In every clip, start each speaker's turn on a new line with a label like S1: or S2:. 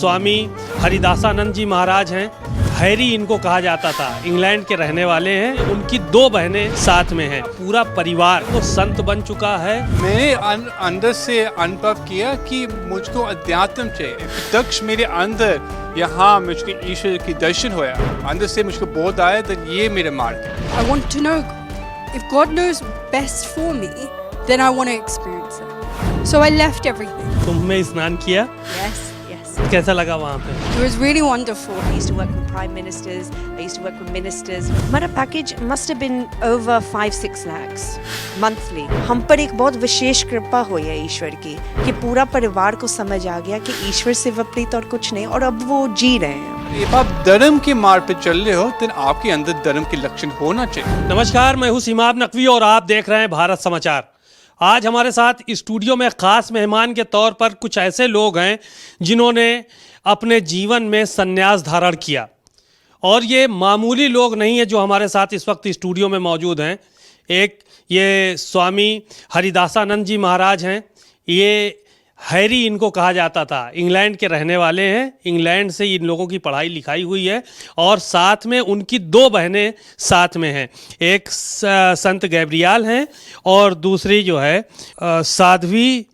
S1: स्वामी हरिदासानंद जी महाराज हैं। हैरी इनको कहा जाता था, इंग्लैंड के रहने वाले हैं। उनकी दो बहनें साथ में हैं। पूरा परिवार वो संत बन चुका है।
S2: मैंने अंदर से अनुभव किया कि मुझको अध्यात्म चाहिए। प्रत्यक्ष मेरे अंदर यहाँ मुझको ईश्वर की दर्शन हुआ। अंदर से मुझको बोध आया तो ये मेरा मार्ग है।
S3: I want to know if God knows best for me, then I want to experience it. So I left everything.
S1: कुंभ में स्नान किया,
S4: Yes, yes.
S1: कैसा लगा वहाँ पे?
S3: It was really wonderful.
S4: I used to work with prime ministers. I used to work with ministers. हमारा package must have been over 5-6 lakhs monthly. हम पर एक बहुत विशेष कृपा हुई है ईश्वर की कि पूरा परिवार को समझ आ गया कि ईश्वर से विपरीत और कुछ नहीं, और अब वो जी रहे हैं।
S2: जब आप धर्म के मार्ग पे चल रहे हो तो आपके अंदर धर्म के लक्षण होना चाहिए।
S1: नमस्कार, मैं हूँ सीमाब नकवी और आप देख रहे हैं भारत समाचार। आज हमारे साथ स्टूडियो में खास मेहमान के तौर पर कुछ ऐसे लोग हैं जिन्होंने अपने जीवन में संन्यास धारण किया, और ये मामूली लोग नहीं है जो हमारे साथ इस वक्त स्टूडियो में मौजूद हैं। एक ये स्वामी हरिदासानंद जी महाराज हैं। ये हैरी इनको कहा जाता था, इंग्लैंड के रहने वाले हैं। इंग्लैंड से इन लोगों की पढ़ाई लिखाई हुई है, और साथ में उनकी दो बहनें साथ में हैं। एक संत गैब्रियल हैं और दूसरी जो है साध्वी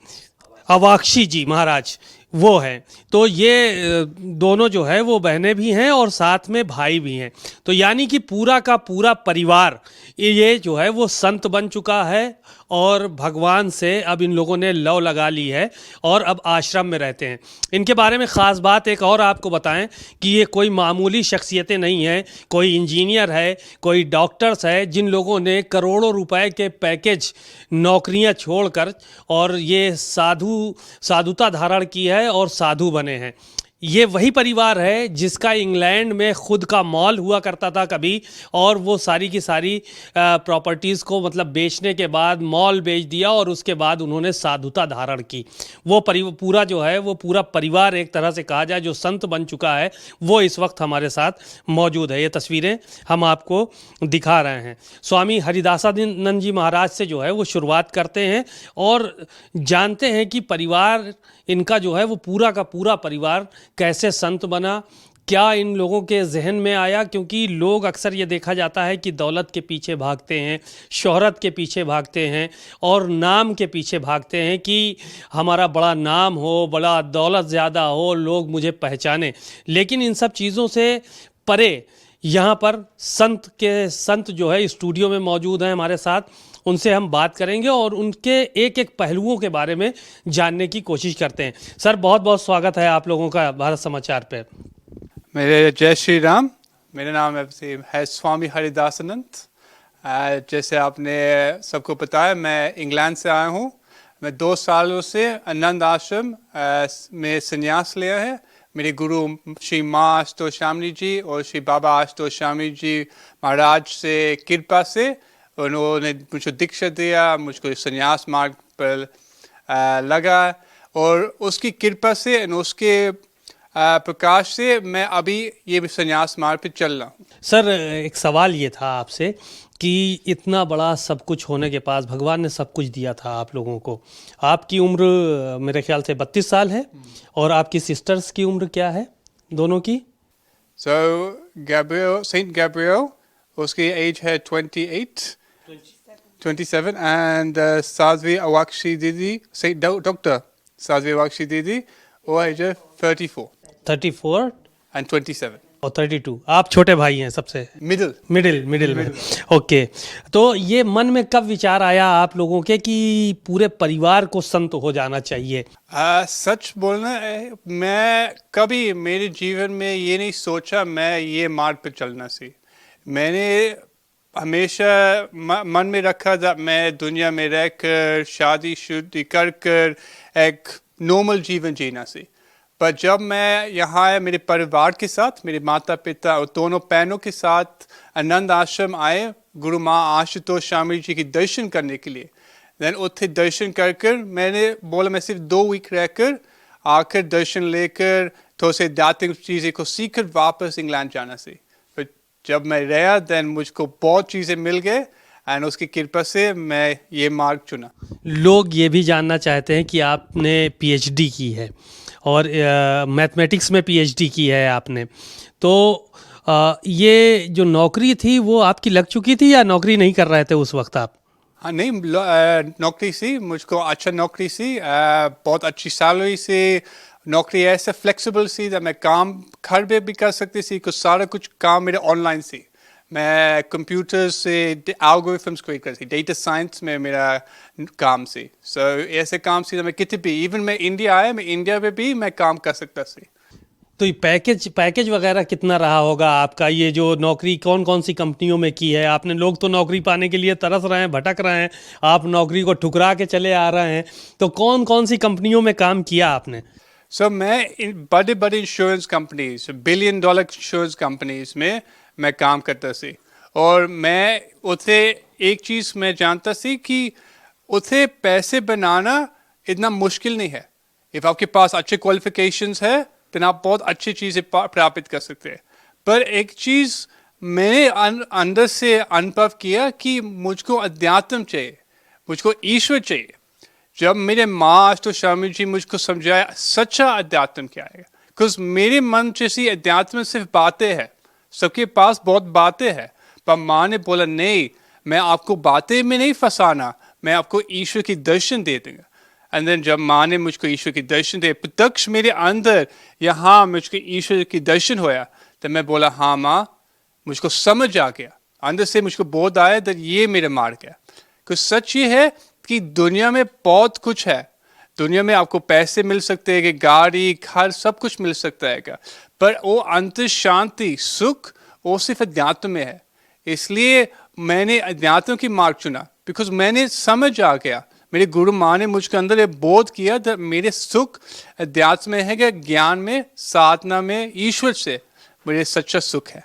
S1: अवाक्षी जी महाराज, वो हैं। तो ये दोनों जो है वो बहनें भी हैं और साथ में भाई भी हैं। तो यानी कि पूरा का पूरा परिवार ये जो है वो संत बन चुका है, और भगवान से अब इन लोगों ने लव लगा ली है और अब आश्रम में रहते हैं। इनके बारे में ख़ास बात एक और आपको बताएं कि ये कोई मामूली शख्सियतें नहीं हैं। कोई इंजीनियर है, कोई डॉक्टर्स है, जिन लोगों ने करोड़ों रुपए के पैकेज नौकरियां छोड़कर और ये साधुता धारण की है और साधु बने हैं। ये वही परिवार है जिसका इंग्लैंड में खुद का मॉल हुआ करता था कभी, और वो सारी की सारी प्रॉपर्टीज़ को मतलब बेचने के बाद मॉल बेच दिया, और उसके बाद उन्होंने साधुता धारण की। वो पूरा जो है वो पूरा परिवार एक तरह से कहा जाए जो संत बन चुका है, वो इस वक्त हमारे साथ मौजूद है। ये तस्वीरें हम आपको दिखा रहे हैं। स्वामी हरिदासानंद जी महाराज से जो है वो शुरुआत करते हैं और जानते हैं कि परिवार इनका जो है वो पूरा का पूरा परिवार कैसे संत बना, क्या इन लोगों के जहन में आया। क्योंकि लोग अक्सर ये देखा जाता है कि दौलत के पीछे भागते हैं, शोहरत के पीछे भागते हैं और नाम के पीछे भागते हैं कि हमारा बड़ा नाम हो, बड़ा दौलत ज़्यादा हो, लोग मुझे पहचाने। लेकिन इन सब चीज़ों से परे यहाँ पर संत जो है स्टूडियो में मौजूद हैं हमारे साथ। उनसे हम बात करेंगे और उनके एक एक पहलुओं के बारे में जानने की कोशिश करते हैं। सर, बहुत बहुत स्वागत है आप लोगों का भारत समाचार पे।
S2: मेरे जय श्री राम। मेरा नाम है स्वामी हरिदासानंद। जैसे आपने सबको बताया, मैं इंग्लैंड से आया हूँ। मैं 2 सालों से आनंद आश्रम में संन्यास लिया है। मेरे गुरु श्री माँ आशुतोष जी और श्री बाबा आशुतोष जी महाराज से कृपा से उन्होंने मुझको दीक्षा दिया, मुझको संन्यास मार्ग पर लगा, और उसकी कृपा से और उसके प्रकाश से मैं अभी ये संन्यास मार्ग पे चल रहा हूँ।
S1: सर, एक सवाल ये था आपसे कि इतना बड़ा सब कुछ होने के पास भगवान ने सब कुछ दिया था आप लोगों को। आपकी उम्र मेरे ख्याल से 32 साल है, और आपकी सिस्टर्स की उम्र क्या है दोनों की?
S2: सेंट गैब्रियल, उसकी एज है 27 एंड साध्वी अवाक्षी दीदी, डॉक्टर साध्वी अवाक्षी दीदी, वो एज है 34 एंड 27
S1: और 32। आप छोटे भाई हैं सबसे? मिडिल में। ओके। तो ये मन में कब विचार आया आप लोगों के कि पूरे परिवार को संत हो जाना चाहिए?
S2: सच बोलना है, मैं कभी मेरे जीवन में ये नहीं सोचा मैं ये मार्ग पर चलना सी। मैंने हमेशा मन में रखा था मैं दुनिया में रहकर शादी शुदी कर एक नॉर्मल जीवन जीना सी। पर जब मैं यहाँ आया मेरे परिवार के साथ, मेरे माता पिता और दोनों बहनों के साथ आनंद आश्रम आए गुरु माँ आशुतोष जी की दर्शन करने के लिए। देन उत्थे दर्शन कर मैंने बोला मैं सिर्फ 2 वीक रहकर आकर दर्शन लेकर थोड़े से आध्यात्मिक चीज़ें को सीखकर वापस इंग्लैंड जाना सी। फिर जब मैं रहा देन मुझको बहुत चीज़ें मिल गए, एंड उसकी कृपा से मैं ये मार्ग चुना।
S1: लोग ये भी जानना चाहते हैं कि आपने पीएचडी की है, और मैथमेटिक्स में पीएचडी की है आपने। तो ये जो नौकरी थी वो आपकी लग चुकी थी या नौकरी नहीं कर रहे थे उस वक्त आप?
S2: हाँ नहीं, नौकरी सी मुझको अच्छा नौकरी सी, बहुत अच्छी सैलरी से नौकरी, ऐसे फ्लेक्सिबल सी कि मैं काम घर पे भी कर सकती थी, कुछ काम मेरे ऑनलाइन सी। मैं कंप्यूटर से एल्गोरिथम्स क्रिएट करती थी, डेटा साइंस में मेरा काम सी। सो ऐसे काम सी मैं कितने भी, इवन मैं इंडिया आया, मैं इंडिया में भी मैं काम कर सकता सी।
S1: तो ये पैकेज वगैरह कितना रहा होगा आपका? ये जो नौकरी कौन कौन सी कंपनियों में की है आपने? लोग तो नौकरी पाने के लिए तरस रहे हैं, भटक रहे हैं, आप नौकरी को ठुकरा के चले आ रहे हैं। तो कौन कौन सी कंपनियों में काम किया आपने?
S2: सो मैं बड़े बड़े insurance companies, $1 billion insurance companies में मैं काम करता सी। और मैं उसे एक चीज़ मैं जानता सी कि उसे पैसे बनाना इतना मुश्किल नहीं है। इफ़ आपके पास अच्छे क्वालिफिकेशंस है तो आप बहुत अच्छी चीज़ें प्राप्त कर सकते हैं। पर एक चीज़ मैंने अंदर से अनुभव किया कि मुझको अध्यात्म चाहिए, मुझको ईश्वर चाहिए। जब मेरे मास्टर स्वामी जी मुझको समझाया सच्चा अध्यात्म क्या है, बिकॉज मेरे मन जैसी अध्यात्म सिर्फ बातें हैं, सबके पास बहुत बातें हैं। पर माँ ने बोला नहीं, मैं आपको बातें में नहीं फंसाना, मैं आपको ईश्वर की दर्शन दे दूंगा। एंड देन जब माँ ने मुझको ईश्वर की दर्शन दे, प्रत्यक्ष मेरे अंदर यहाँ मुझको ईश्वर की दर्शन होया, तो मैं बोला हाँ माँ, मुझको समझ आ गया, अंदर से मुझको बोध आया कि ये मेरा मार्ग है। कुछ सच ये है कि दुनिया में बहुत कुछ है, दुनिया में आपको पैसे मिल सकते हैं, कि गाड़ी घर सब कुछ मिल सकता है क्या, पर वो अंतर शांति सुख वो सिर्फ अध्यात्म में है। इसलिए मैंने अध्यात्म की मार्ग चुना, बिकॉज मैंने समझ आ गया, मेरे गुरु माँ ने मुझके अंदर ये बोध किया कि मेरे सुख अध्यात्म में है, कि ज्ञान में, साधना में, ईश्वर से मेरे सच्चा सुख है।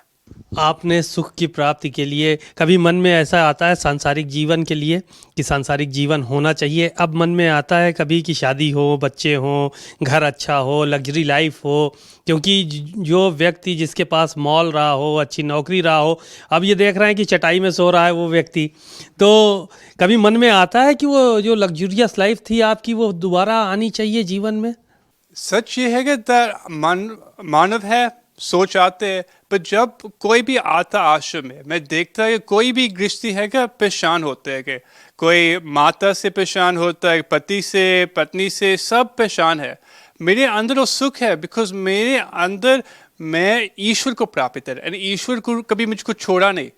S1: आपने सुख की प्राप्ति के लिए कभी मन में ऐसा आता है सांसारिक जीवन के लिए कि सांसारिक जीवन होना चाहिए? अब मन में आता है कभी कि शादी हो, बच्चे हों, घर अच्छा हो, लग्जरी लाइफ हो? क्योंकि जो व्यक्ति जिसके पास मॉल रहा हो, अच्छी नौकरी रहा हो, अब ये देख रहे हैं कि चटाई में सो रहा है वो व्यक्ति। तो कभी मन में आता है कि वो जो लग्जूरियस लाइफ थी आपकी वो दोबारा आनी चाहिए जीवन में?
S2: सच ये है कि मानव है, सोच आते हैं, पर जब कोई भी आता आश्रम में, मैं देखता है कि कोई भी गृहस्थी है कि परेशान होते हैं, कि कोई माता से परेशान होता है, पति से, पत्नी से, सब परेशान है। मेरे अंदर वो सुख है, बिकॉज मेरे अंदर मैं ईश्वर को प्राप्त है, और ईश्वर को कभी मुझको छोड़ा नहीं।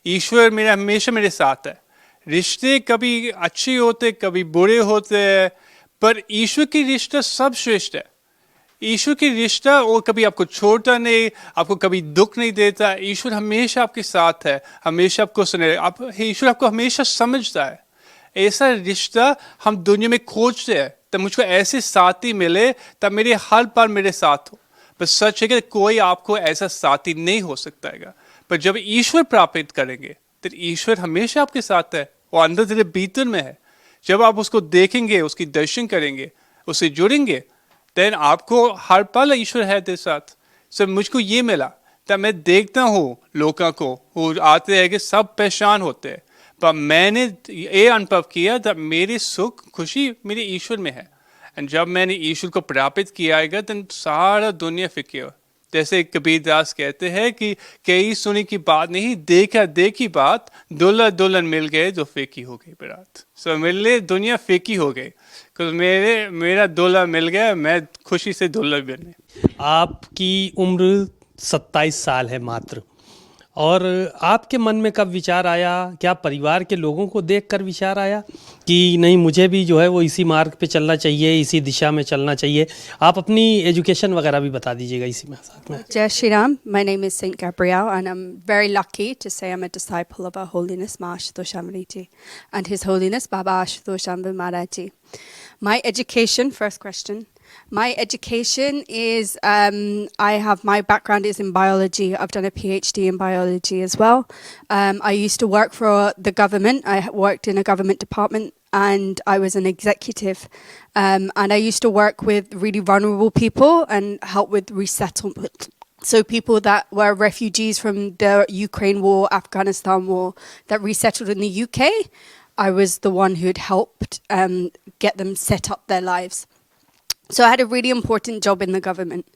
S2: ईश्वर मेरा हमेशा मेरे साथ है। रिश्ते कभी अच्छे होते, कभी बुरे होते हैं, पर ईश्वर की रिश्ता सब श्रेष्ठ है। ईश्वर की रिश्ता वो कभी आपको छोड़ता नहीं, आपको कभी दुख नहीं देता। ईश्वर हमेशा आपके साथ है, हमेशा आपको सुने, ईश्वर आपको हमेशा समझता है। ऐसा रिश्ता हम दुनिया में खोजते हैं, तब मुझको ऐसे साथी मिले तब मेरे हर बार मेरे साथ हो। पर सच है कि कोई आपको ऐसा साथी नहीं हो सकता है। पर जब ईश्वर प्राप्त करेंगे तो ईश्वर हमेशा आपके साथ है, वो अंदर तेरे भीतर में है। जब आप उसको देखेंगे, उसकी दर्शन करेंगे, उससे जुड़ेंगे, देन आपको हर पल ईश्वर है तेरे साथ। सब मुझको ये मिला, तब मैं देखता हूँ लोगों को, वो आते हैं कि सब परेशान होते हैं, पर मैंने ये अनुभव किया तब मेरी सुख खुशी मेरे ईश्वर में है। एंड जब मैंने ईश्वर को प्राप्त किया है तो सारा दुनिया फिक्र। जैसे कबीर दास कहते हैं कि कई सुनी की बात नहीं, देखा देखी बात, दुल्हन दुल्हन मिल गए जो फेंकी हो गई बारात। सो मेरे लिए दुनिया फेंकी हो गई, क्योंकि मेरा दूल्हा मिल गया, मैं खुशी से दूल्हा बने।
S1: आपकी उम्र 27 साल है मात्र, और आपके मन में कब विचार आया, क्या परिवार के लोगों को देखकर विचार आया कि नहीं मुझे भी जो है वो इसी मार्ग पे चलना चाहिए, इसी दिशा में चलना चाहिए? आप अपनी एजुकेशन वगैरह भी बता दीजिएगा इसी में साथ में।
S3: Jai Shri Ram. My name is Saint Gabrielle, and I'm very lucky to say I'm a disciple of Our Holiness Ma Ashutosh Amriji and His Holiness Baba Ashutosh Amrit Maharaj Ji. My education, first question. My education is, my background is in biology. I've done a PhD in biology as well. I used to work for the government. I worked in a government department and I was an executive. And I used to work with really vulnerable people and help with resettlement. So people that were refugees from the Ukraine war, Afghanistan war, that resettled in the UK, I was the one who'd helped get them set up their lives. So I had a really important job in the government.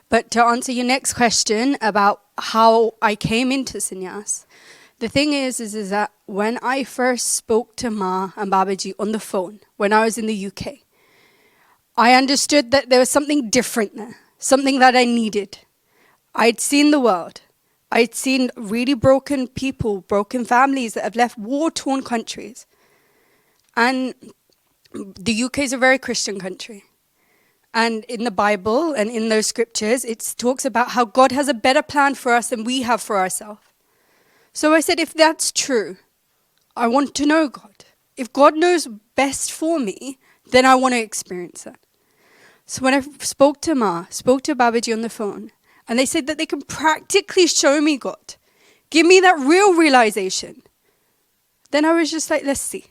S3: But to answer your next question about how I came into sannyas, the thing is that when I first spoke to Ma and Babaji on the phone, when I was in the UK, I understood that there was something different there, something that I needed. I'd seen the world. I'd seen really broken people, broken families that have left war-torn countries. And the UK is a very Christian country. And in the Bible and in those scriptures, it talks about how God has a better plan for us than we have for ourselves. So I said, if that's true, I want to know God. If God knows best for me, then I want to experience that. So when I spoke to Ma, spoke to Babaji on the phone, and they said that they can practically show me God, give me that real realization, then I was just like, let's see.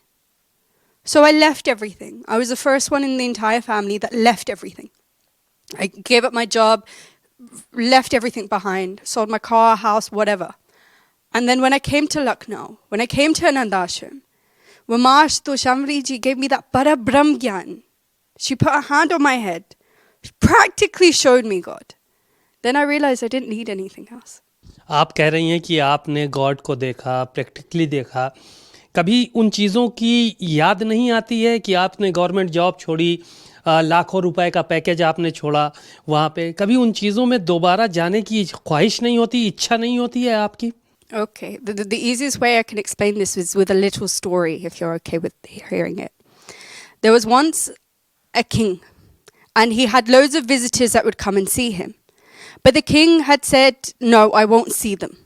S3: So I left everything. I was the first one in the entire family that left everything. I gave up my job, left everything behind, sold my car, house, whatever. And then when I came to Lucknow, when I came to Anand Ashram, when Ma Ashutosh ji gave me that Bara Brahm Gyan, she put her hand on my head, practically showed me God. Then I realized I didn't need anything else.
S1: आप कह रही हैं कि आपने God को देखा, practically देखा, कभी उन चीज़ों की याद नहीं आती है कि आपने गवर्नमेंट जॉब छोड़ी, लाखों रुपए का पैकेज आपने छोड़ा वहाँ पे, कभी उन चीज़ों में दोबारा जाने की ख्वाहिश नहीं होती, इच्छा नहीं होती है आपकी?
S3: Okay, the easiest way I can explain this is with a little story, if you're okay with hearing it. There was once a king, and he had loads of visitors that would come and see him. But the king had said, no, I won't see them.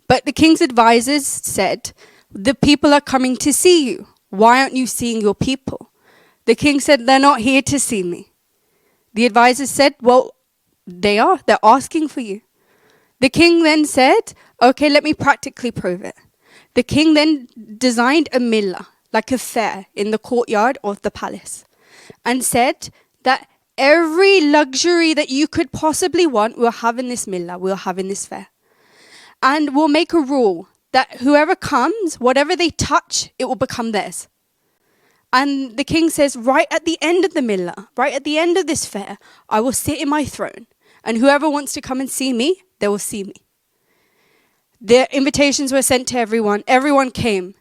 S3: But the king's advisors said, the people are coming to see you. Why aren't you seeing your people? The king said, they're not here to see me. The advisors said, well, they are. They're asking for you. The king then said, okay, let me practically prove it. The king then designed a milla, like a fair, in the courtyard of the palace, and said that every luxury that you could possibly want, we'll have in this milla, we'll have in this fair. And we'll make a rule that whoever comes, whatever they touch, it will become theirs. And the king says, right at the end of the milla, right at the end of this fair, I will sit in my throne. And whoever wants to come and see me, they will see me. The invitations were sent to everyone. Everyone came.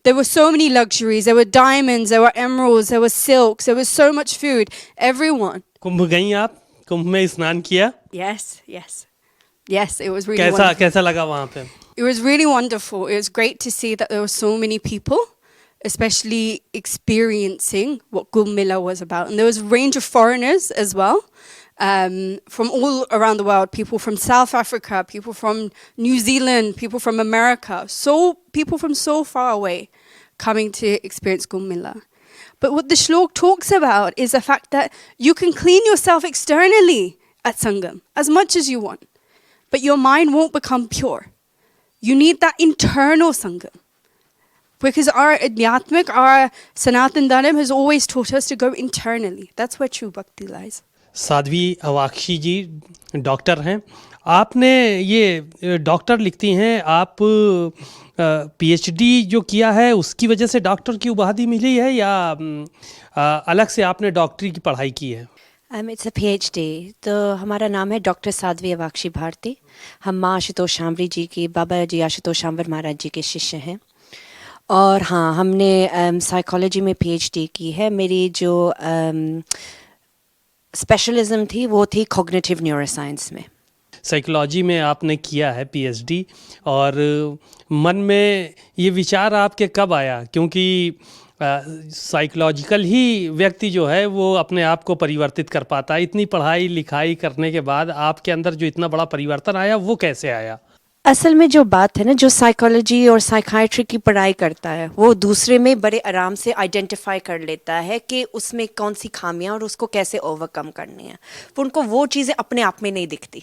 S3: There were so many luxuries. There were diamonds, there were emeralds, there was silks, there was so much food. Everyone.
S1: कुंभ गई आप? कुंभ में स्नान किया?
S3: Yes. Yes, it was really wonderful.
S1: कैसा लगा वहाँ पे?
S3: It was really wonderful. It was great to see that there were so many people, especially experiencing what Kumbh Mela was about. And there was a range of foreigners as well, from all around the world, people from South Africa, people from New Zealand, people from America, people from so far away coming to experience Kumbh Mela. But what the shlok talks about is the fact that you can clean yourself externally at Sangam as much as you want, but your mind won't become pure. You need that internal Sangam. Because our Adhyatmik, our Sanatan Dharma has always taught us to go internally. That's where true bhakti lies.
S1: Sadhvi Avakshi ji doctor हैं, आपने ये doctor लिखती हैं, आप PhD जो किया है उसकी वजह से डॉक्टर की उपाधि मिली है या अलग से आपने डॉक्टरी की पढ़ाई की है?
S4: It's a PhD. तो हमारा नाम है डॉक्टर साध्वी अवाक्षी भारती। हम माँ आशुतोष शांवरी जी की, बाबा जी आशुतोष शांवर महाराज जी के शिष्य हैं। और हाँ, हमने साइकोलॉजी में पीएचडी की है। मेरी जो स्पेशलिज्म थी वो थी कॉग्निटिव न्यूरोसाइंस में।
S1: साइकोलॉजी में आपने किया है पीएचडी, और मन में ये विचार आपके कब आया? क्योंकि साइकोलॉजिकल ही व्यक्ति जो है वो अपने आप को परिवर्तित कर पाता है। इतनी पढ़ाई लिखाई करने के बाद आपके अंदर जो इतना बड़ा परिवर्तन आया वो कैसे आया?
S4: असल में जो बात है ना, जो साइकोलॉजी और साइकाइट्री की पढ़ाई करता है वो दूसरे में बड़े आराम से आइडेंटिफाई कर लेता है कि उसमें कौन सी खामियां और उसको कैसे ओवरकम करनी है। पर उनको वो चीज़ें अपने आप में नहीं दिखती,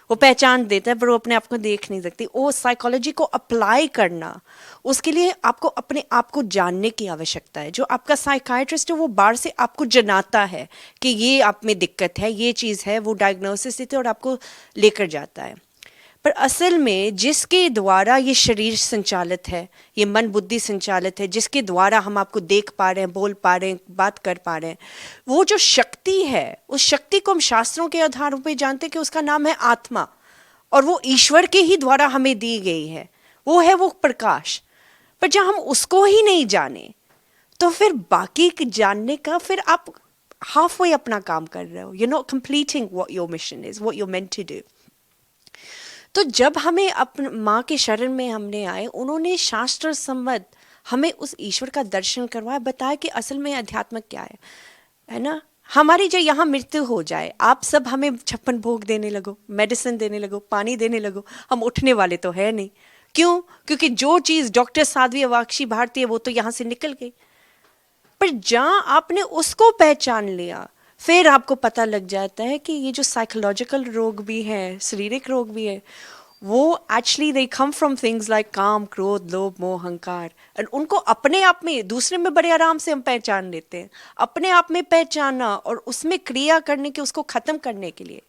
S4: वो पहचान देता है पर वो अपने आप को देख नहीं सकती। वो साइकोलॉजी को अप्लाई करना, उसके लिए आपको अपने आप को जानने की आवश्यकता है। जो आपका साइकाइट्रिस्ट है वो बाहर से आपको जनाता है कि ये आप में दिक्कत है, ये चीज़ है, वो डायग्नोसिस देते और आपको लेकर जाता है। पर असल में जिसके द्वारा ये शरीर संचालित है, ये मन बुद्धि संचालित है, जिसके द्वारा हम आपको देख पा रहे हैं, बोल पा रहे हैं, बात कर पा रहे हैं, वो जो शक्ति है, उस शक्ति को हम शास्त्रों के आधार पे जानते हैं कि उसका नाम है आत्मा, और वो ईश्वर के ही द्वारा हमें दी गई है। वो है वो प्रकाश। पर जब हम उसको ही नहीं जाने तो फिर बाकी के जानने का फिर आप हाफ वे अपना काम कर रहे हो। You not completing what your mission is, what you meant to do. तो जब हमें अपने माँ के शरण में हमने आए, उन्होंने शास्त्र सम्मत हमें उस ईश्वर का दर्शन करवाया, बताया कि असल में अध्यात्म क्या है ना। हमारी जो यहाँ मृत्यु हो जाए, आप सब हमें 56 भोग देने लगो, मेडिसिन देने लगो, पानी देने लगो, हम उठने वाले तो है नहीं। क्यों? क्योंकि जो चीज़ डॉक्टर साध्वी अवाक्षी भारती वो तो यहाँ से निकल गई। पर जहाँ आपने उसको पहचान लिया, फिर आपको पता लग जाता है कि ये जो साइकोलॉजिकल रोग भी है, शारीरिक रोग भी है, वो actually they come from things like काम, क्रोध, लोभ, मोह, अहंकार। और उनको अपने आप में, दूसरे में बड़े आराम से हम पहचान लेते हैं। अपने आप में पहचाना और उसमें क्रिया करने के, उसको ख़त्म करने के लिए,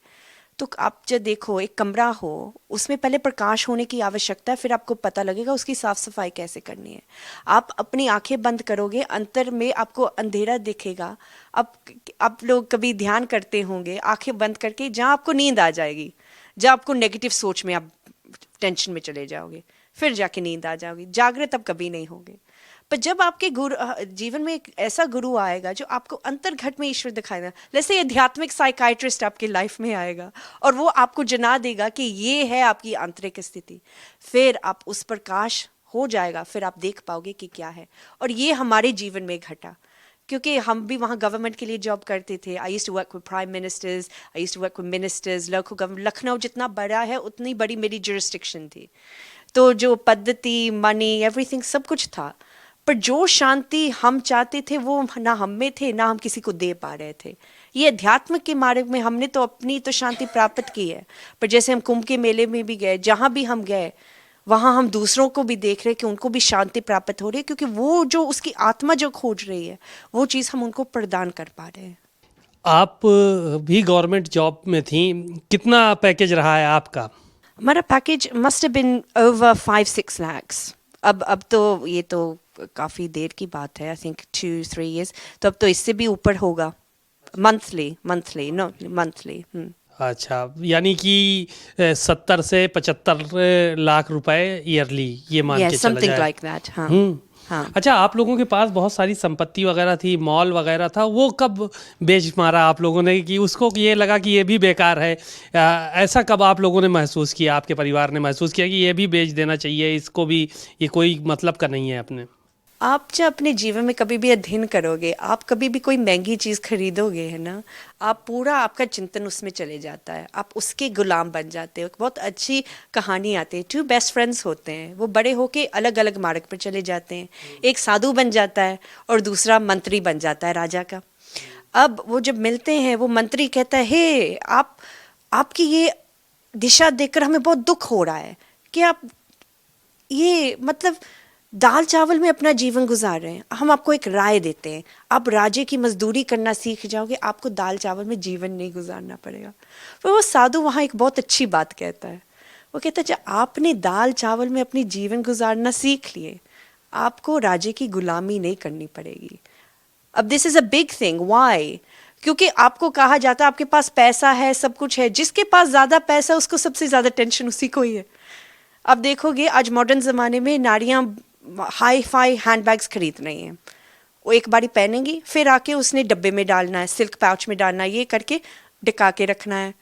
S4: तो आप जब देखो एक कमरा हो, उसमें पहले प्रकाश होने की आवश्यकता है, फिर आपको पता लगेगा उसकी साफ सफाई कैसे करनी है। आप अपनी आंखें बंद करोगे, अंतर में आपको अंधेरा दिखेगा। आप लोग कभी ध्यान करते होंगे आंखें बंद करके, जहाँ आपको नींद आ जाएगी, जहाँ आपको नेगेटिव सोच में आप टेंशन में चले जाओगे, फिर जाके नींद आ जाओगी, जागृत अब कभी नहीं होगे। पर जब आपके गुरु जीवन में एक ऐसा गुरु आएगा जो आपको अंतर्घट में ईश्वर दिखाएगा, जैसे आध्यात्मिक साइकाइट्रिस्ट आपकी लाइफ में आएगा और वो आपको जना देगा कि ये है आपकी आंतरिक स्थिति, फिर आप उस प्रकाश हो जाएगा, फिर आप देख पाओगे कि क्या है। और ये हमारे जीवन में घटा, क्योंकि हम भी वहाँ गवर्नमेंट के लिए जॉब करते थे। I used to work with prime ministers, I used to work with ministers, local government. Lucknow जितना बड़ा है उतनी बड़ी मेरी जुरिस्डिक्शन थी, तो जो पद्धति, मनी, एवरीथिंग सब कुछ था। पर जो शांति हम चाहते थे वो ना हम में थे, ना हम किसी को दे पा रहे थे। ये अध्यात्म के मार्ग में हमने तो अपनी तो शांति प्राप्त की है, पर जैसे हम कुंभ के मेले में भी गए, जहाँ भी हम गए, वहाँ हम दूसरों को भी देख रहे हैं कि उनको भी शांति प्राप्त हो रही है, क्योंकि वो जो उसकी आत्मा जो खोज रही है, वो चीज़ हम उनको प्रदान कर पा रहे हैं।
S1: आप भी गवर्नमेंट जॉब में थी, कितना पैकेज रहा है आपका?
S4: हमारा package must have been over 5-6 lakhs। अब तो ये तो काफ़ी देर की बात है, आई थिंक 2-3 years, तो अब तो इससे भी ऊपर होगा। मंथली।
S1: अच्छा, यानी कि 70 से 75 लाख रुपए ईयरली, ये मान के चला
S4: समथिंग
S1: जाए।
S4: Like that. हाँ। हाँ।
S1: अच्छा, आप लोगों के पास बहुत सारी संपत्ति वगैरह थी, मॉल वगैरह था, वो कब बेच मारा आप लोगों ने कि उसको ये लगा कि ये भी बेकार है? ऐसा कब आप लोगों ने महसूस किया, आपके परिवार ने महसूस किया कि ये भी बेच देना चाहिए, इसको भी, ये कोई मतलब का नहीं है अपने?
S4: आप जब अपने जीवन में कभी भी अध्ययन करोगे, आप कभी भी कोई महंगी चीज़ खरीदोगे, है ना, आप पूरा आपका चिंतन उसमें चले जाता है, आप उसके गुलाम बन जाते हो। बहुत अच्छी कहानी आती है, 2 बेस्ट फ्रेंड्स होते हैं, वो बड़े होके अलग अलग मार्ग पर चले जाते हैं। एक साधु बन जाता है और दूसरा मंत्री बन जाता है राजा का। अब वो जब मिलते हैं, वो मंत्री कहता है, हे आपकी ये दिशा देखकर हमें बहुत दुख हो रहा है कि आप ये मतलब दाल चावल में अपना जीवन गुजार रहे हैं। हम आपको एक राय देते हैं, आप राजे की मजदूरी करना सीख जाओगे, आपको दाल चावल में जीवन नहीं गुजारना पड़ेगा। पर वो साधु वहाँ एक बहुत अच्छी बात कहता है, वो कहता है जब आपने दाल चावल में अपनी जीवन गुजारना सीख लिए, आपको राजे की गुलामी नहीं करनी पड़ेगी। अब this is a big thing. Why? क्योंकि आपको कहा जाता है आपके पास पैसा है, सब कुछ है, जिसके पास ज़्यादा पैसा उसको सबसे ज़्यादा टेंशन उसी को ही है। अब देखोगे आज मॉडर्न ज़माने में नारियाँ हाई फाई हैंडबैग्स खरीद रही हैं, वो एक बारी पहनेंगी, फिर आके उसने डब्बे में डालना है, सिल्क पाउच में डालना है, ये करके टिका के रखना है,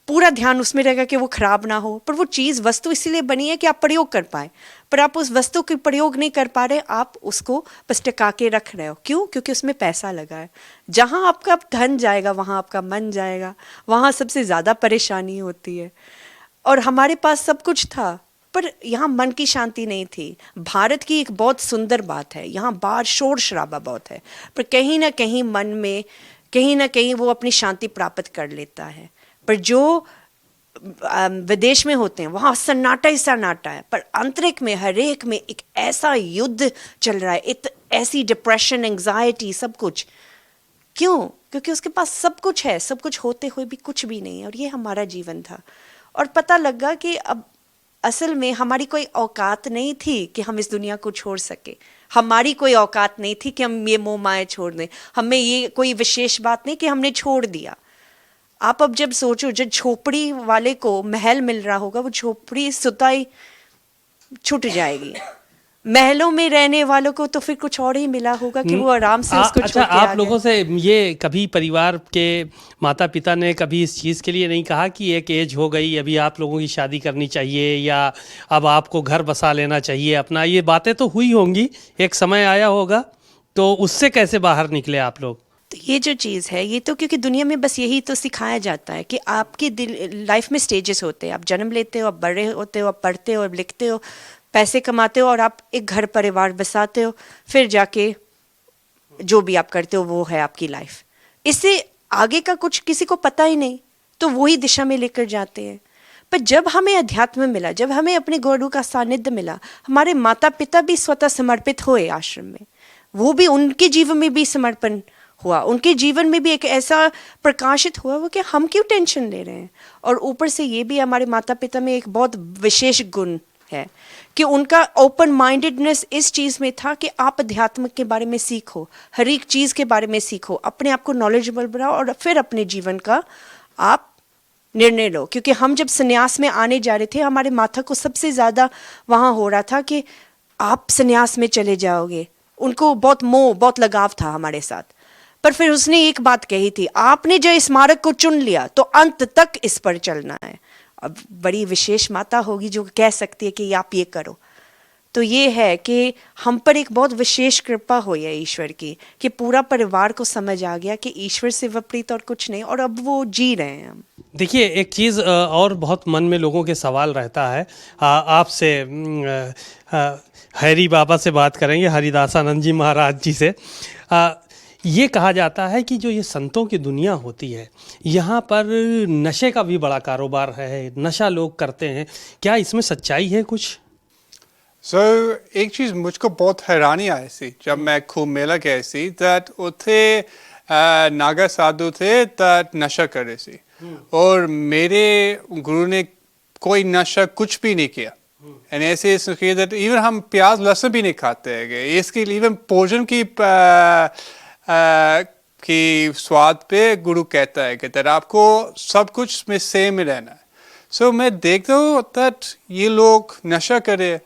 S4: पूरा ध्यान उसमें रहेगा कि वो ख़राब ना हो। पर वो चीज़, वस्तु इसीलिए बनी है कि आप प्रयोग कर पाए, पर आप उस वस्तु का प्रयोग नहीं कर पा रहे, आप उसको बस टिका के रख रहे हो। क्यों? क्योंकि उसमें पैसा लगा है। जहाँ आपका धन जाएगा वहाँ आपका मन जाएगा, वहाँ सबसे ज़्यादा परेशानी होती है। और हमारे पास सब कुछ था, पर यहाँ मन की शांति नहीं थी। भारत की एक बहुत सुंदर बात है, यहाँ बाहर शोर शराबा बहुत है, पर कहीं ना कहीं मन में कहीं ना कहीं वो अपनी शांति प्राप्त कर लेता है। पर जो विदेश में होते हैं वहाँ सन्नाटा ही सन्नाटा है, पर आंतरिक में हर एक में एक ऐसा युद्ध चल रहा है, ऐसी डिप्रेशन, एंग्जाइटी, सब कुछ। क्यों? क्योंकि उसके पास सब कुछ है, सब कुछ होते हुए भी कुछ भी नहीं है। और ये हमारा जीवन था। और पता लगा कि अब असल में हमारी कोई औकात नहीं थी कि हम इस दुनिया को छोड़ सके, हमारी कोई औकात नहीं थी कि हम ये मोह माया छोड़ दें, हमें ये कोई विशेष बात नहीं कि हमने छोड़ दिया। आप अब जब सोचो, जब झोपड़ी वाले को महल मिल रहा होगा, वो झोपड़ी सुताई छूट जाएगी। महलों में रहने वालों को तो फिर कुछ और ही मिला होगा कि वो आराम से उसको छोड़
S1: अच्छा,
S4: के आ
S1: आप
S4: गए।
S1: लोगों से ये कभी परिवार के माता पिता ने कभी इस चीज़ के लिए नहीं कहा कि एक एज हो गई, अभी आप लोगों की शादी करनी चाहिए, या अब आपको घर बसा लेना चाहिए अपना? ये बातें तो हुई होंगी, एक समय आया होगा, तो उससे कैसे बाहर निकले आप लोग?
S4: तो ये जो चीज़ है, ये तो क्योंकि दुनिया में बस यही तो सिखाया जाता है कि आपकी लाइफ में स्टेजेस होते हैं। आप जन्म लेते हो, आप बड़े होते हो, आप पढ़ते हो, आप लिखते हो, पैसे कमाते हो और आप एक घर परिवार बसाते हो, फिर जाके जो भी आप करते हो वो है आपकी लाइफ। इससे आगे का कुछ किसी को पता ही नहीं, तो वही दिशा में लेकर जाते हैं। पर जब हमें अध्यात्म मिला, जब हमें अपने गुरु का सानिध्य मिला, हमारे माता पिता भी स्वतः समर्पित हुए आश्रम में, वो भी उनके जीवन में भी समर्पण हुआ, उनके जीवन में भी एक ऐसा प्रकाशित हुआ वो कि हम क्यों टेंशन ले रहे हैं। और ऊपर से ये भी हमारे माता पिता में एक बहुत विशेष गुण है कि उनका ओपन माइंडेडनेस इस चीज़ में था कि आप अध्यात्म के बारे में सीखो, हर एक चीज़ के बारे में सीखो, अपने आप को नॉलेजेबल बनाओ और फिर अपने जीवन का आप निर्णय लो। क्योंकि हम जब संन्यास में आने जा रहे थे, हमारे माता को सबसे ज़्यादा वहाँ हो रहा था कि आप संन्यास में चले जाओगे। उनको बहुत मोह, बहुत लगाव था हमारे साथ। पर फिर उसने एक बात कही थी, आपने जो इस मार्ग को चुन लिया तो अंत तक इस पर चलना है। अब बड़ी विशेष माता होगी जो कह सकती है कि आप ये करो। तो ये है कि हम पर एक बहुत विशेष कृपा हुई है ईश्वर की, कि पूरा परिवार को समझ आ गया कि ईश्वर से विपरीत और कुछ नहीं, और अब वो जी रहे हैं हम।
S1: देखिए, एक चीज़ और बहुत मन में लोगों के सवाल रहता है। आपसे हैरी बाबा से बात करेंगे, हरिदासानंद जी महाराज जी से। ये कहा जाता है कि जो ये संतों की दुनिया होती है, यहाँ पर नशे का भी बड़ा कारोबार है, नशा लोग करते हैं। क्या इसमें सच्चाई है कुछ?
S2: एक चीज़ मुझको बहुत हैरानी आई सी जब मैं कुंभ मेला गए सी, दैट उथे नागा साधु थे दैट नशा कर रहे सी, और मेरे गुरु ने कोई नशा कुछ भी नहीं किया। एंड ऐसे दैट इवन हम प्याज लहसुन भी नहीं खाते हैं, इसके लिए इवन भोजन की स्वाद पे गुरु कहता है कि दैट आपको सब कुछ में सेम में रहना है। मैं देखता हूँ दैट ये लोग नशा करे।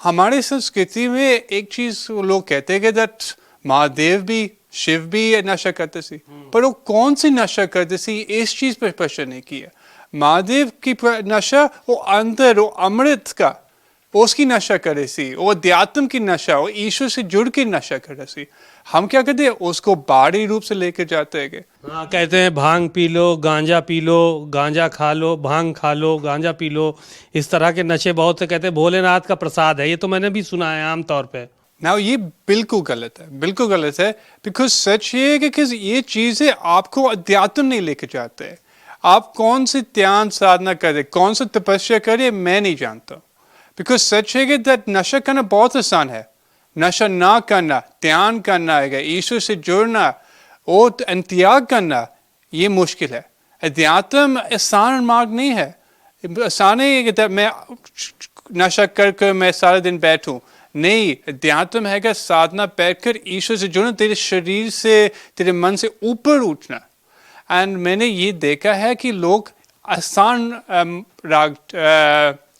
S2: हमारी संस्कृति में एक चीज लोग कहते हैं कि दैट महादेव भी, शिव भी नशा करते सी, पर वो कौन सी नशा करते सी इस चीज पर प्रश्न नहीं किया। महादेव की नशा वो अंदर, वो अमृत का, उसकी नशा करे सी, वो अध्यात्म की नशा, वो ईश्वर से जुड़ के नशा करे सी। हम क्या करते हैं, उसको बाहरी रूप से लेकर जाते हैं।
S1: हाँ, कहते हैं भांग पी लो, गांजा पी लो, गांजा खा लो, भांग खा लो, गांजा पी लो, इस तरह के नशे बहुत से कहते हैं भोलेनाथ का प्रसाद है। ये तो मैंने भी सुना है आम तौर पे।
S2: ना, ये बिल्कुल गलत है, बिल्कुल गलत है। बिकॉज सच ये है कि ये चीजें आपको अध्यात्म नहीं लेकर जाते। आप कौन सी ध्यान साधना करें, कौन सा तपस्या करें, मैं नहीं जानता। बिकॉज सच है कि दैट नशा करना बहुत आसान है, नशा ना करना, ध्यान करना है, ईश्वर से जुड़ना और त्याग करना, ये मुश्किल है। अध्यात्म आसान मार्ग नहीं है। आसान है कि मैं नशा कर मैं सारा दिन बैठूं, नहीं। अध्यात्म है साधना बैठकर ईश्वर से जुड़ना, तेरे शरीर से, तेरे मन से ऊपर उठना। एंड मैंने ये देखा है कि लोग आसान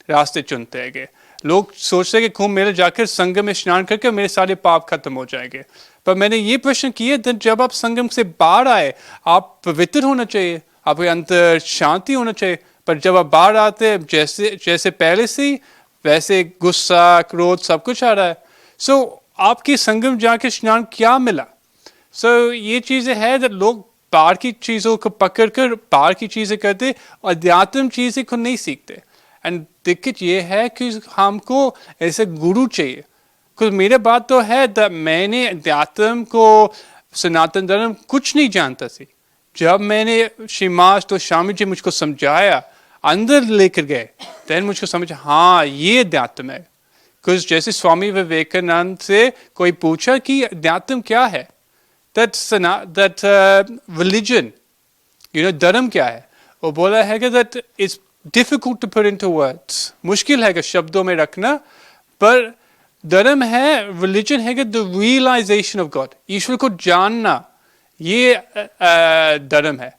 S2: रास्ते चुनते हैं। लोग सोचते हैं कि कुंभ मेला जाकर संगम में स्नान करके मेरे सारे पाप खत्म हो जाएंगे। पर मैंने ये प्रश्न किया, जब आप संगम से बाहर आए, आप पवित्र होना चाहिए, आपके अंदर शांति होना चाहिए। पर जब आप बाहर आते हैं, जैसे पहले से वैसे गुस्सा, क्रोध सब कुछ आ रहा है। आपकी संगम जाके स्नान क्या मिला? ये चीजें हैं जब लोग बाहर की चीजों को पकड़कर बाहर की चीजें करते, अध्यात्म चीजें को नहीं सीखते। एंड दिक्कत ये है कि हमको ऐसे गुरु चाहिए। कुछ मेरे बात तो है, मैंने अध्यात्म को, सनातन धर्म कुछ नहीं जानता सी। जब मैंने श्रीमास तो स्वामी जी मुझको समझाया, अंदर लेकर गए, then मुझको समझ, हाँ ये अध्यात्म है। कुछ जैसे स्वामी विवेकानंद से कोई पूछा कि अध्यात्म क्या है, that religion, धर्म क्या है, वो बोला है कि that it's difficult to put into words. मुश्किल है कि शब्दों में रखना, पर धर्म है, religion है कि the realization of God, ईश्वर को जानना, ये धर्म है.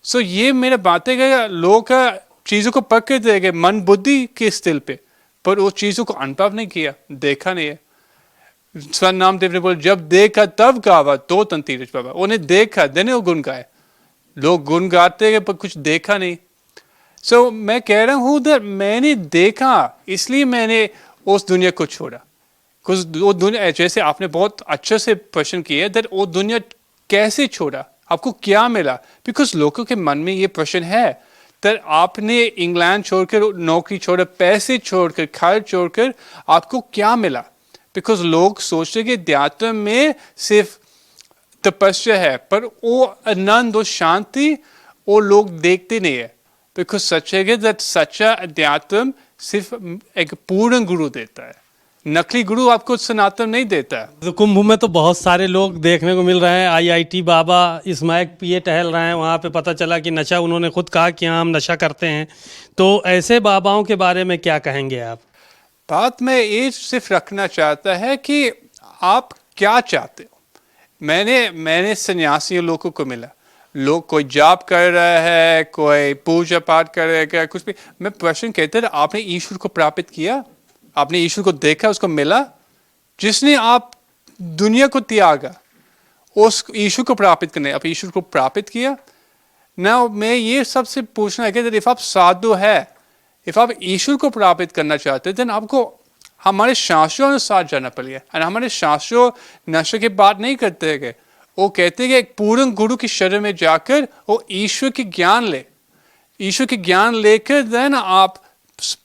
S2: सो ये मेरे बातें का लोग का चीज़ों को पकड़ देंगे मन बुद्धि के स्थिल पे, पर वो चीज़ों को अनुभव नहीं किया, देखा नहीं है. स्वर्ण नामदेव ने बोला जब देखा तब गावा तो तन तीरज बाबा. उन्हें देखा देने वो गुण गाए. लोग गुण गाते हैं पर कुछ देखा नहीं. सो मैं कह रहा हूँ that मैंने देखा इसलिए मैंने उस दुनिया को छोड़ा. कुछ वो दुनिया, जैसे आपने बहुत अच्छे से प्रश्न किया that वो दुनिया कैसे छोड़ा, आपको क्या मिला. बिकॉज लोगों के मन में ये प्रश्न है that आपने इंग्लैंड छोड़कर नौकरी छोड़ा, पैसे छोड़कर, घर छोड़कर आपको क्या मिला. बिकॉज लोग सोचते कि अध्यात्म में सिर्फ तपस्या है, पर वो आनंद और शांति वो लोग देखते नहीं है. बिकॉज सच है कि सच्चा अध्यात्म सिर्फ एक पूर्ण गुरु देता है, नकली गुरु आपको सनातन नहीं देता है.
S1: तो कुंभ में तो बहुत सारे लोग देखने को मिल रहे हैं. IIT बाबा इस्माइल पिए टहल रहे हैं, वहाँ पे पता चला कि नशा, उन्होंने खुद कहा कि हाँ हम नशा करते हैं. तो ऐसे बाबाओं के बारे में क्या कहेंगे आप?
S2: बात में ये सिर्फ रखना चाहता है कि आप क्या चाहते हो. मैंने सन्यासी लोगों को मिला, लोग कोई जाप कर रहा है, कोई पूजा पाठ कर रहा है, कुछ भी. मैं प्रश्न कहते थे आपने ईश्वर को प्राप्त किया, आपने ईश्वर को देखा, उसको मिला. जिसने आप दुनिया को त्यागा उस ईश्वर को प्राप्त करने, आप ईश्वर को प्राप्त किया ना. मैं ये सबसे पूछना है कि इफ आप साधु है, इफ आप ईश्वर को प्राप्त करना चाहते हैं, देन आपको हमारे शास्त्रों अनुसार जाना पड़ेगा. और हमारे शास्त्रों नशे की बात नहीं करते हैं, वो कहते हैं कि एक पूर्ण गुरु की शरण में जाकर वो ईश्वर की ज्ञान ले, ईश्वर की ज्ञान लेकर देन आप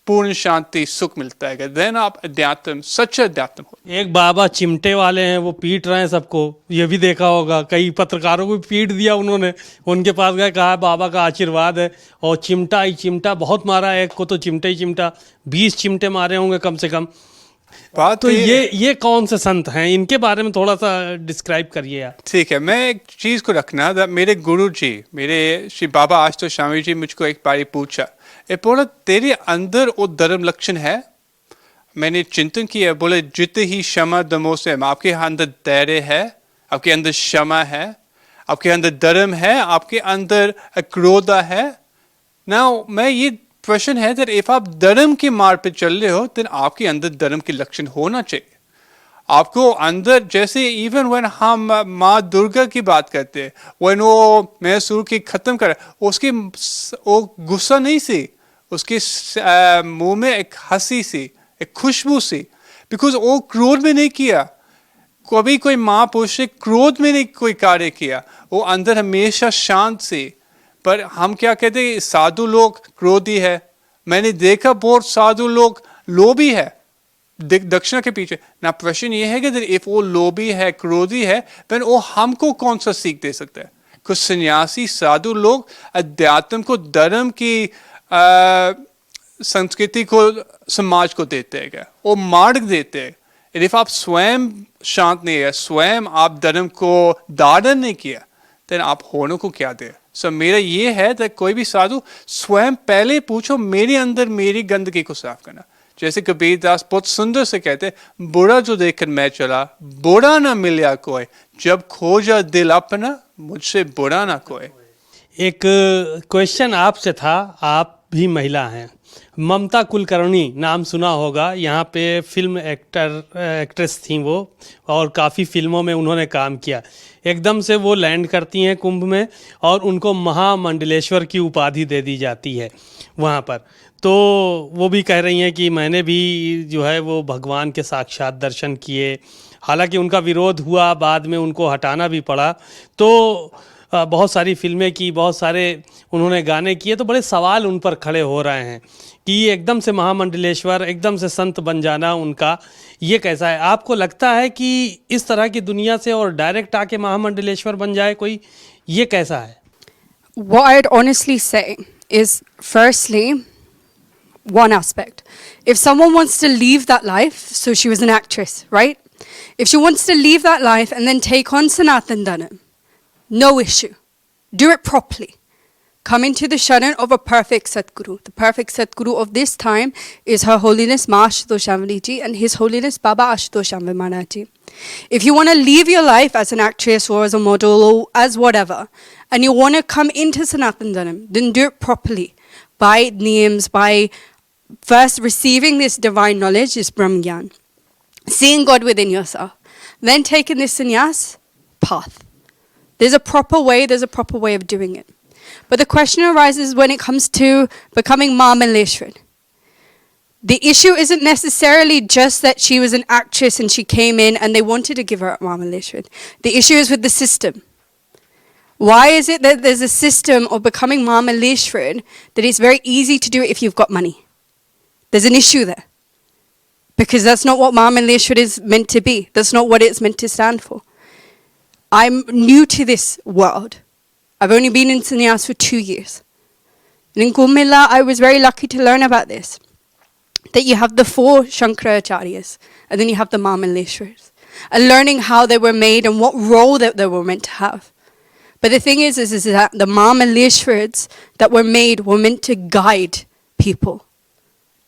S2: पूर्ण शांति सुख मिलता है, देन आप अध्यात्म, सच्चा अध्यात्म हो.
S1: एक बाबा चिमटे वाले हैं, वो पीट रहे हैं सबको, ये भी देखा होगा. कई पत्रकारों को भी पीट दिया उन्होंने. उनके पास गए, कहा बाबा का आशीर्वाद है, और चिमटा ही चिमटा बहुत मारा. एक को तो चिमटे ही चिमटा 20 चिमटे मारे होंगे कम से कम.
S2: बात
S1: तो ये कौन से संत हैं, इनके बारे में थोड़ा सा डिस्क्राइब करिए आप.
S2: ठीक है. मैं एक चीज़ को रखना था. मेरे गुरु जी, मेरे श्री बाबा आशुतोष स्वामी जी मुझको एक बारी पूछा, ये बोला तेरे अंदर वो धर्म लक्षण है. मैंने चिंतन किया, बोले जित ही क्षमा दमो से, आपके अंदर धैर्य है, आपके अंदर क्षमा है, आपके अंदर धर्म है, आपके अंदर क्रोध है ना. मैं ये प्रश्न है that if आप धर्म के मार्ग पे चल रहे हो, then आपके अंदर धर्म के लक्षण होना चाहिए. आपको अंदर, जैसे इवन व्हेन हम माँ दुर्गा की बात करते हैं, व्हेन वो मैसूर की खत्म कर, उसकी वो गुस्सा नहीं सी, उसके मुंह में एक हंसी सी, एक खुशबू सी. बिकॉज वो क्रोध में नहीं किया. कभी कोई माँ पुरुष ने क्रोध में नहीं कोई कार्य किया, वो अंदर हमेशा शांत सी. पर हम क्या कहते हैं, साधु लोग क्रोधी है. मैंने देखा बहुत साधु लोग लोभी है दक्षिणा के पीछे ना. प्रश्न ये है कि इफ वो लोभी है, क्रोधी है, फिर वो हमको कौन सा सीख दे सकता है. कुछ सन्यासी साधु लोग अध्यात्म को, धर्म की संस्कृति को, समाज को देते हैं, वो मार्ग देते हैं. इफ आप स्वयं शांत नहीं है, स्वयं आप धर्म को धारण नहीं किया, तो आप होने को क्या दे. सो मेरा ये है कि कोई भी साधु स्वयं पहले पूछो, मेरे अंदर मेरी गंदगी को साफ करना. जैसे कबीर दास बहुत सुंदर से कहते, बुरा जो देखकर मैं चला, बुरा ना मिला कोई, जब खोजा दिल अपना, मुझसे बुरा ना कोई.
S1: एक क्वेश्चन आपसे था, आप भी महिला हैं. ममता कुलकर्णी नाम सुना होगा, यहाँ पे फिल्म एक्ट्रेस थी वो, और काफ़ी फिल्मों में उन्होंने काम किया. एकदम से वो लैंड करती हैं कुंभ में, और उनको महामंडलेश्वर की उपाधि दे दी जाती है वहाँ पर. तो वो भी कह रही हैं कि मैंने भी जो है वो भगवान के साक्षात दर्शन किए. हालांकि उनका विरोध हुआ, बाद में उनको हटाना भी पड़ा. तो बहुत सारी फिल्में की, बहुत सारे उन्होंने गाने किए. तो बड़े सवाल उन पर खड़े हो रहे हैं कि एकदम से महामंडलेश्वर, एकदम से संत बन जाना उनका, ये कैसा है? आपको लगता है कि इस तरह की दुनिया से और डायरेक्ट आके महामंडलेश्वर बन जाए कोई, ये कैसा है?
S3: What I'd honestly say is, firstly, one aspect. If someone wants to leave that life, so she was an actress, right? If she wants to leave that life and then take on Sanatan Dhanam, no issue. Do it properly. come into the sharan of a perfect Satguru. The perfect Satguru of this time is Her Holiness Ma Ashutosh Ambali Ji and His Holiness Baba Ashutosh Ambali Maharaj Ji. If you want to live your life as an actress or as a model or as whatever, and you want to come into Sanatan Dharma, then do it properly by niyams, by first receiving this divine knowledge, this Brahm Gyan, seeing God within yourself, then taking this sannyas path. There's a proper way of doing it. But the question arises when it comes to becoming Ma Malleshwar. The issue isn't necessarily just that she was an actress and she came in and they wanted to give her Ma Malleshwar. The issue is with the system. Why is it that there's a system of becoming Ma Malleshwar that it's very easy to do it if you've got money? There's an issue there. Because that's not what Ma Malleshwar is meant to be. That's not what it's meant to stand for. I'm new to this world. I've only been in sannyas for 2 years. And in Kumbh Mela, I was very lucky to learn about this. That you have the 4 Shankaracharyas, and then you have the Ma Malleshwars. And learning how they were made and what role that they were meant to have. But the thing is that the Ma Malleshwars that were meant to guide people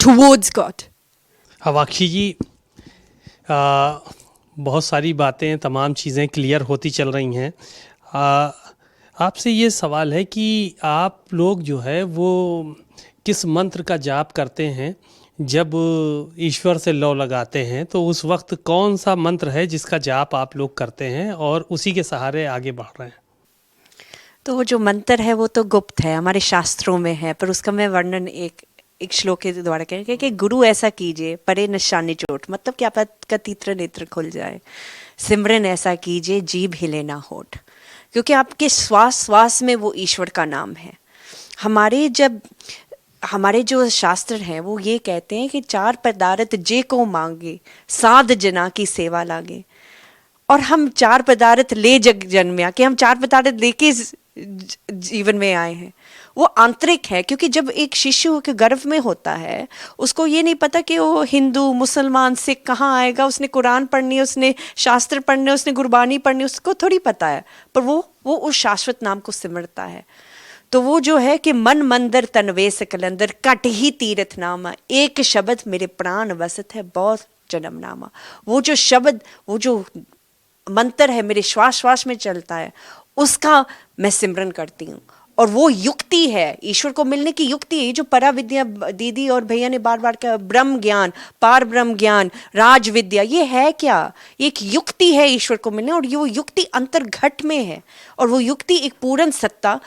S3: towards God.
S1: अवाक्षी जी, बहुत सारी बातें, तमाम चीज़ें clear होती चल रही हैं। आपसे ये सवाल है कि आप लोग जो है वो किस मंत्र का जाप करते हैं जब ईश्वर से लौ लगाते हैं, तो उस वक्त कौन सा मंत्र है जिसका जाप आप लोग करते हैं और उसी के सहारे आगे बढ़ रहे हैं?
S4: तो वो जो मंत्र है वो तो गुप्त है, हमारे शास्त्रों में है, पर उसका मैं वर्णन एक श्लोक के द्वारा कहेंगे कि गुरु ऐसा कीजिए परे निशानी चोट, मतलब कि आपका तीत्र नेत्र खुल जाए। सिमरन ऐसा कीजिए जीभ हिले ना होठ, क्योंकि आपके श्वास श्वास में वो ईश्वर का नाम है। हमारे जो शास्त्र हैं वो ये कहते हैं कि 4 पदार्थ जे को मांगे साध जना की सेवा लागे। और हम 4 पदार्थ ले जग जन्मिया कि हम 4 पदार्थ लेके जीवन में आए हैं। वो आंतरिक है, क्योंकि जब एक शिशु के गर्भ में होता है उसको ये नहीं पता कि वो हिंदू मुसलमान सिख कहाँ आएगा, उसने कुरान पढ़नी, उसने शास्त्र पढ़ने, उसने गुरबानी पढ़नी, उसको थोड़ी पता है, पर वो उस शाश्वत नाम को सिमरता है। तो वो जो है कि मन मंदिर तनवेस कलंदर कट ही तीर्थ नामा, एक शब्द मेरे प्राण वसत है बहुत जन्म नामा। वो जो शब्द, वो जो मंत्र है मेरे श्वास श्वास में चलता है, उसका मैं सिमरन करती हूँ। और वो युक्ति है, ईश्वर को मिलने की युक्ति है। जो परा विद्या दीदी और भैया ने बार बार कहा, ब्रह्म ज्ञान, पार ब्रह्म ज्ञान, राज विद्या, ये है क्या? एक युक्ति है ईश्वर को मिलने, और वो युक्ति अंतर्घट में है, और वो युक्ति एक पूर्ण सत्ता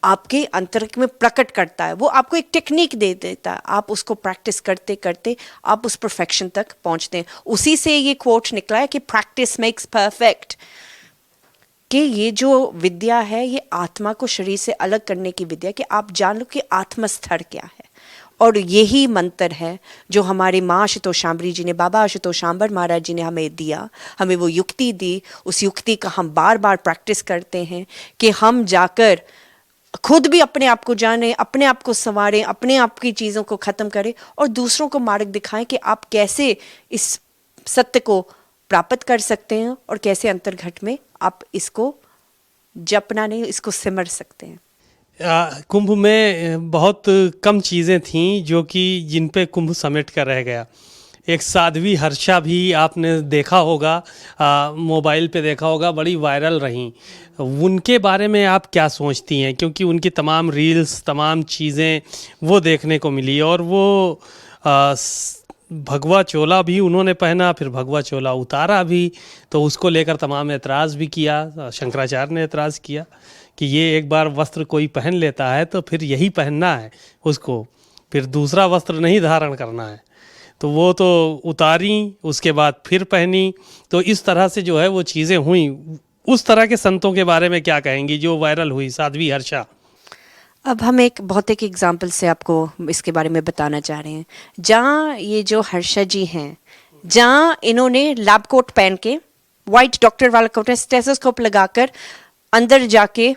S4: आपके अंतर्क में प्रकट करता है। वो आपको एक टेक्निक दे देता है, आप उसको प्रैक्टिस करते करते आप उस परफेक्शन तक पहुंचते हैं। उसी से ये कोट निकला है कि प्रैक्टिस मेक्स परफेक्ट, कि ये जो विद्या है ये आत्मा को शरीर से अलग करने की विद्या, कि आप जान लो कि आत्मस्तर क्या है। और यही मंत्र है जो हमारे माँ आशुतोषांबरी जी ने, बाबा आशुतोषांबर महाराज जी ने हमें दिया, हमें वो युक्ति दी। उस युक्ति का हम बार बार प्रैक्टिस करते हैं कि हम जाकर खुद भी अपने आप को जाने, अपने आप को संवारें, अपने आप की चीज़ों को ख़त्म करें और दूसरों को मार्ग दिखाएं कि आप कैसे इस सत्य को प्राप्त कर सकते हैं और कैसे अंतर्घट में आप इसको जपना नहीं, इसको सिमर सकते हैं।
S1: कुंभ में बहुत कम चीज़ें थीं जो कि जिन पे कुंभ समेट कर रह गया। एक साध्वी हर्षा भी आपने देखा होगा, मोबाइल पे देखा होगा, बड़ी वायरल रहीं। उनके बारे में आप क्या सोचती हैं? क्योंकि उनकी तमाम रील्स, तमाम चीज़ें वो देखने को मिली, और वो भगवा चोला भी उन्होंने पहना, फिर भगवा चोला उतारा भी, तो उसको लेकर तमाम एतराज़ भी किया। शंकराचार्य ने एतराज़ किया कि ये एक बार वस्त्र कोई पहन लेता है तो फिर यही पहनना है उसको, फिर दूसरा वस्त्र नहीं धारण करना है। तो वो तो उतारी, उसके बाद फिर पहनी, तो इस तरह से जो है वो चीज़ें हुई। उस तरह के संतों के बारे में क्या कहेंगी जो वायरल हुई, साध्वी हर्षा?
S4: अब हम एक भौतिक एग्जाम्पल से आपको इसके बारे में बताना चाह रहे हैं। जहाँ ये जो हर्षा जी हैं, जहाँ इन्होंने लैब कोट पहन के, वाइट डॉक्टर वाला कोट, स्टेथोस्कोप लगाकर अंदर जाके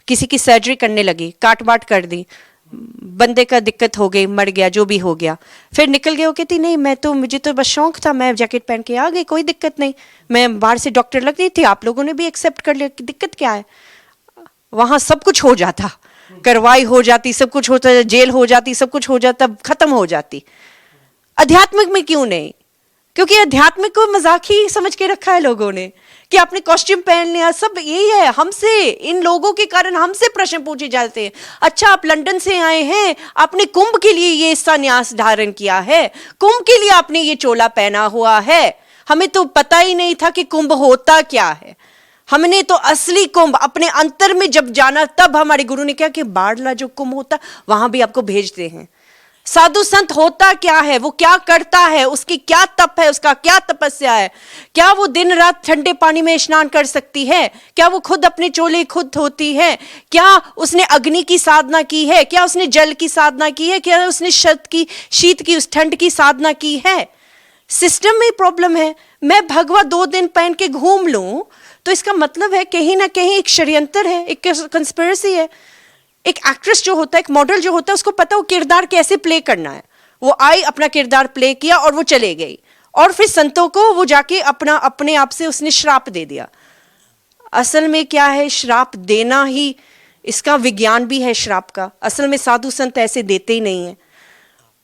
S4: किसी की सर्जरी करने लगी, काट बाट कर दी, बंदे का दिक्कत हो गई, मर गया, जो भी हो गया, फिर निकल गए। वो कहती नहीं, मुझे तो बस शौक था, मैं जैकेट पहन के आ गई, कोई दिक्कत नहीं, मैं बाहर से डॉक्टर लग रही थी, आप लोगों ने भी एक्सेप्ट कर लिया, दिक्कत क्या है? वहाँ सब कुछ हो जाता, कार्रवाई हो जाती, सब कुछ होता, जेल हो जाती, सब कुछ हो जाता, खत्म हो जाती। आध्यात्मिक में क्यों नहीं? क्योंकि आध्यात्मिक को मजाक ही समझ के रखा है लोगों ने कि आपने कॉस्ट्यूम पहन लिया, सब यही है। हमसे, इन लोगों के कारण हमसे प्रश्न पूछे जाते हैं। अच्छा, आप लंदन से आए हैं, आपने कुंभ के लिए ये संन्यास धारण किया है, कुंभ के लिए आपने ये चोला पहना हुआ है। हमें तो पता ही नहीं था कि कुंभ होता क्या है। हमने तो असली कुंभ अपने अंतर में जब जाना, तब हमारे गुरु ने कहा कि बाड़ला जो कुंभ होता वहां भी आपको भेजते हैं। साधु संत होता क्या है, वो क्या करता है, उसकी क्या तप है, उसका क्या तपस्या है, क्या वो दिन रात ठंडे पानी में स्नान कर सकती है, क्या वो खुद अपने चोले खुद धोती है, क्या उसने अग्नि की साधना की है, क्या उसने जल की साधना की है, क्या उसने शीत की उस ठंड की साधना की है। सिस्टम में प्रॉब्लम है। मैं भगवा 2 दिन पहन के घूम लूं तो इसका मतलब है कहीं ना कहीं एक षड्यंत्र है, एक कंस्पिरेसी है। एक एक्ट्रेस जो होता है, एक मॉडल जो होता है, उसको पता वो किरदार कैसे प्ले करना है। वो आई, अपना किरदार प्ले किया और वो चले गई, और फिर संतों को वो जाके अपने आप से उसने श्राप दे दिया। असल में क्या है, श्राप देना ही, इसका विज्ञान भी है श्राप का। असल में साधु संत ऐसे देते ही नहीं है।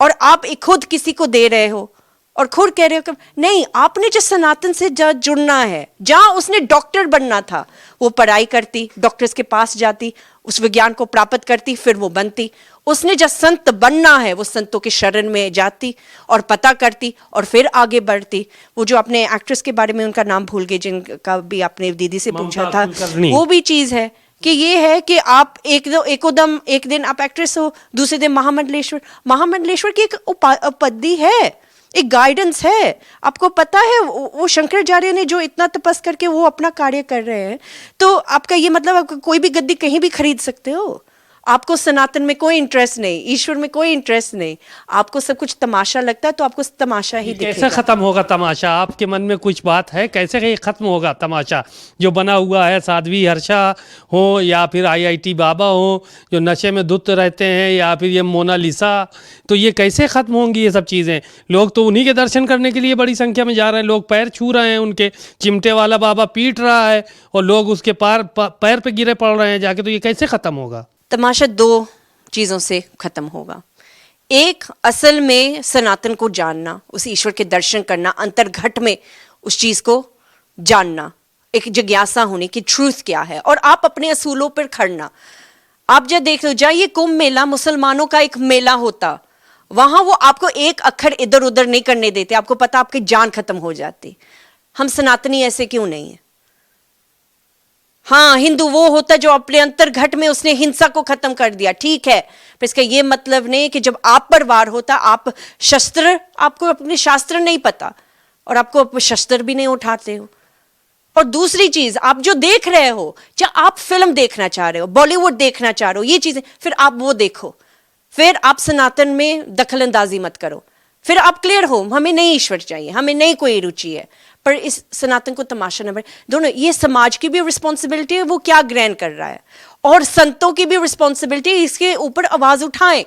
S4: और आप खुद किसी को दे रहे हो और खुद कह रहे हो कि नहीं, आपने जो सनातन से जुड़ना है, जहां उसने डॉक्टर बनना था वो पढ़ाई करती, डॉक्टर्स के पास जाती, उस विज्ञान को प्राप्त करती, फिर वो बनती। उसने जब संत बनना है वो संतों के शरण में जाती और पता करती और फिर आगे बढ़ती। वो जो अपने एक्ट्रेस के बारे में, उनका नाम भूल गए, जिनका भी आपने दीदी से पूछा था, वो भी चीज है कि ये है कि आप एक दिन आप एक्ट्रेस हो, दूसरे दिन महामंडलेश्वर की एक उपाधि है, एक गाइडेंस है। आपको पता है वो शंकराचार्य ने जो इतना तपस्या करके वो अपना कार्य कर रहे हैं, तो आपका ये मतलब आप कोई भी गद्दी कहीं भी खरीद सकते हो। आपको सनातन में कोई इंटरेस्ट नहीं, ईश्वर में कोई इंटरेस्ट नहीं, आपको सब कुछ तमाशा लगता है, तो आपको तमाशा ही दिखेगा।
S1: कैसे खत्म होगा तमाशा? आपके मन में कुछ बात है, कैसे ये खत्म होगा तमाशा जो बना हुआ है? साध्वी हर्षा हो या फिर IIT बाबा हो जो नशे में धुत रहते हैं, या फिर ये मोनालिसा, तो ये कैसे खत्म होंगी ये सब चीज़ें? लोग तो उन्हीं के दर्शन करने के लिए बड़ी संख्या में जा रहे हैं, लोग पैर छू रहे हैं, उनके चिमटे वाला बाबा पीट रहा है और लोग उसके पैर पे गिरे पड़ रहे हैं जाके, तो ये कैसे खत्म होगा?
S4: तमाशा 2 चीजों से खत्म होगा। एक, असल में सनातन को जानना, उस ईश्वर के दर्शन करना, अंतर्घट में उस चीज को जानना, एक जिज्ञासा होने की ट्रूथ क्या है, और आप अपने असूलों पर खड़ना। आप जब देख लो, जाइए कुंभ मेला, मुसलमानों का एक मेला होता, वहां वो आपको एक अक्षर इधर उधर नहीं करने देते, आपको पता आपकी जान खत्म हो जाती। हम सनातनी ऐसे क्यों नहीं है? हाँ, हिंदू वो होता जो अपने अंतर्घट में उसने हिंसा को खत्म कर दिया, ठीक है, पर इसका ये मतलब नहीं कि जब आप पर वार होता, आप शस्त्र, आपको अपने शास्त्र नहीं पता और आपको शस्त्र भी नहीं उठाते हो। और दूसरी चीज, आप जो देख रहे हो, चाहे आप फिल्म देखना चाह रहे हो, बॉलीवुड देखना चाह रहे हो, ये चीजें, फिर आप वो देखो, फिर आप सनातन में दखल अंदाजी मत करो, फिर आप क्लियर हो, हमें नहीं ईश्वर चाहिए, हमें नहीं कोई रुचि है, पर इस सनातन को तमाशा न बने। दोनों, ये समाज की भी रिस्पॉन्सिबिलिटी है, वो क्या ग्रहण कर रहा है, और संतों की भी रिस्पॉन्सिबिलिटी, इसके ऊपर आवाज उठाएं।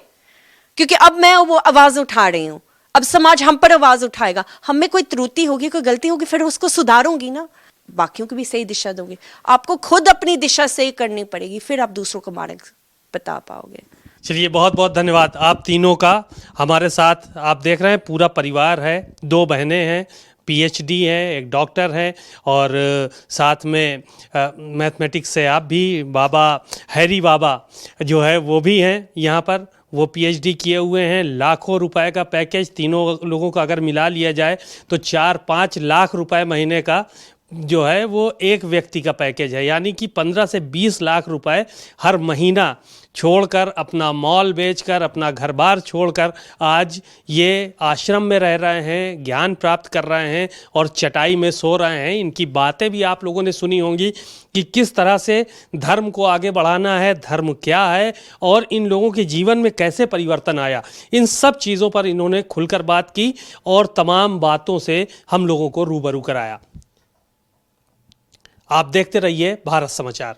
S4: क्योंकि अब मैं वो आवाज उठा रही हूं, अब समाज हम पर आवाज उठाएगा, हम में कोई त्रुटि होगी, कोई गलती होगी, फिर उसको सुधारूंगी ना, बाकियों की भी सही दिशा दूंगी। आपको खुद अपनी दिशा सही करनी पड़ेगी, फिर आप दूसरों को मार्ग बता पाओगे।
S1: चलिए, बहुत बहुत धन्यवाद आप तीनों का हमारे साथ। आप देख रहे हैं पूरा परिवार है, 2 बहनें हैं, PhD है, एक डॉक्टर है, और साथ में मैथमेटिक्स से आप भी, बाबा हैरी बाबा जो है वो भी हैं यहाँ पर, वो PhD किए हुए हैं। लाखों रुपए का पैकेज तीनों लोगों का अगर मिला लिया जाए तो 4-5 लाख रुपए महीने का जो है वो एक व्यक्ति का पैकेज है, यानी कि 15 से 20 लाख रुपए हर महीना छोड़कर, अपना मॉल बेचकर, अपना घर बार छोड़कर आज ये आश्रम में रह रहे हैं, ज्ञान प्राप्त कर रहे हैं और चटाई में सो रहे हैं। इनकी बातें भी आप लोगों ने सुनी होंगी कि किस तरह से धर्म को आगे बढ़ाना है, धर्म क्या है और इन लोगों के जीवन में कैसे परिवर्तन आया। इन सब चीज़ों पर इन्होंने खुलकर बात की और तमाम बातों से हम लोगों को रूबरू कराया। आप देखते रहिए भारत समाचार।